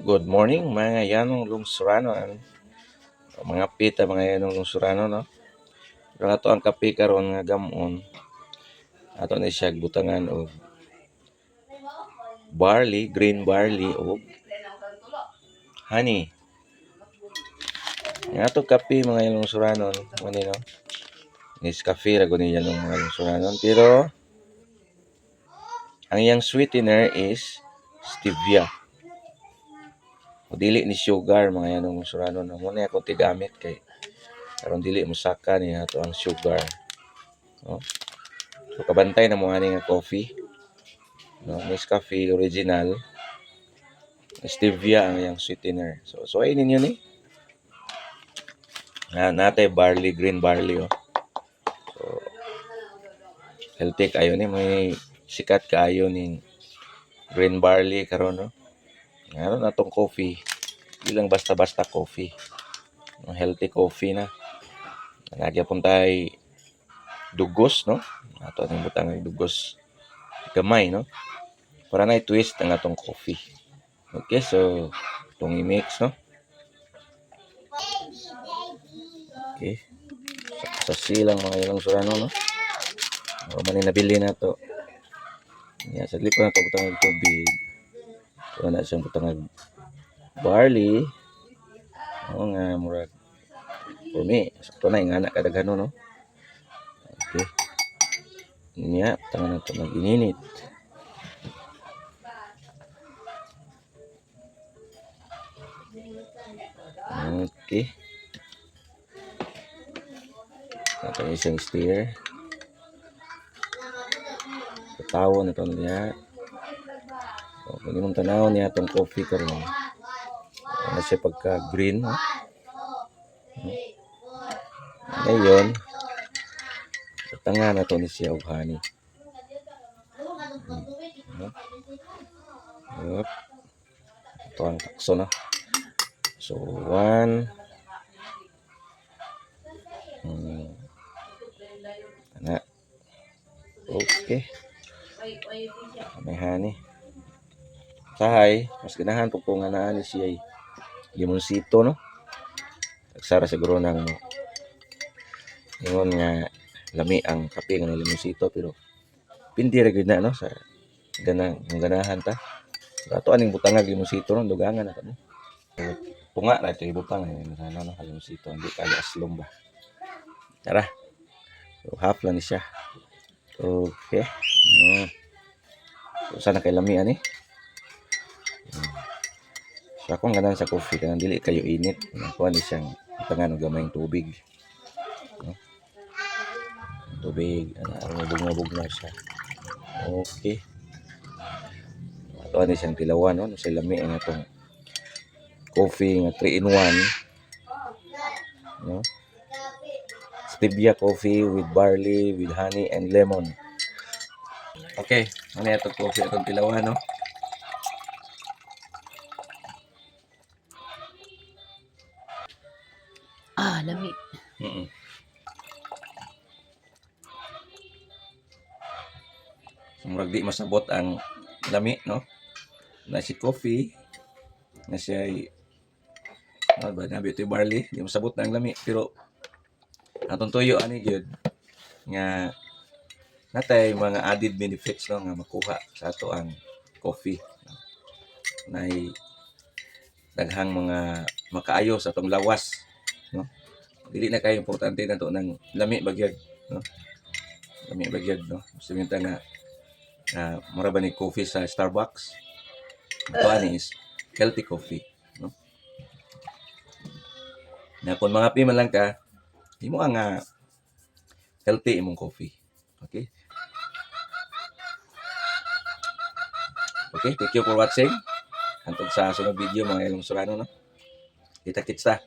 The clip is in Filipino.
Good morning mga yanong lungsurano, mga pita mga yanong lungsurano, no? Pero ato ang kape karon nga gamon, ato ni siya butangan og barley, green barley og honey. Ang ato kape mga yanong lungsurano, mo ni no? Nescafe ra gud ni yanong mga lungsurano, pero ang iyang sweetener is stevia. O dili ni sugar mga yanong lungsurano, no? Mo ni ako tigamit kay aron dili musaka ni ato ang sugar. No? So kabantay na mo ani nga coffee. No, Nescafe original. Stevia ang yang sweetener. So ay ninyo ni. Natay barley, green barley oh. So healthy kayo ni, may sikat kaayo ning green barley karon no. Ngaron atong coffee. Ilang basta-basta coffee. Healthy coffee na. Nagya pun tay dugos no. Ato ning butang dugos gamay no. Para na twist ang atong coffee. Okay, so itong i-mix no. Okay. Sa silang mga ilang surano no. O man nabili na to. Ya, saglit pa na to butang ng tubig. So na siyang butang barley. O nga murag for me, sakto na ingana kadaghan no. Okay. Nya, tangan na to mag-ininit. Okay. Ito isang stir. Tawon ito niya. So, kung yung tanaw niya itong coffee karon. Ano siya pagka green. No? Ngayon, tangan na ito ni siya og honey. Ito ang takso na. So, 1. Ana. Okay. May honey. Sahay, mas ganahan po nga naa ni siya limonsito no. Nagsara siguro ng ingon nga lami ang kape nga limonsito pero pindi ra gyud na no sa ganahan ta. So, ato aning butangag limonsito no dugangan na kamo. Tunga ra ito ibutang ano no limonsito hindi kaya aslom ba. Tara. So half lang ni siya. Okay. So sana kay lami ani. So akong ganan sa coffee kanang dili kayo init. Kuha ni siyang tangan og gamayng tubig. No? Tubig ana bugmabog na siya. Okay. Ato ni siyang tilawan no sa lami ang atong coffee nga 3 in 1. No? Stevia coffee with barley, with honey and lemon. Okay, ano ito coffee atong tilawan no? Lami. So, murag di masabot ang lami no? Na si coffee na siya ano ba nabi ito barley, di masabot na ang lami pero atong tuyo ani gyud nga natay mga added benefits no nga makuha sa ato ang coffee. Nay daghang mga makaayo sa atong lawas no. Dili na kay importante nato ng lami bagyag no. Lami bagyag no. Simenta nga mura ba ni coffee sa Starbucks? Ito ani is healthy coffee no. Na kung mga pi man lang ka imo ang healthy imong coffee. Okay? Okay, thank you for watching. Hantod sa sunod video mga ilong surano no. Kita-kits ta.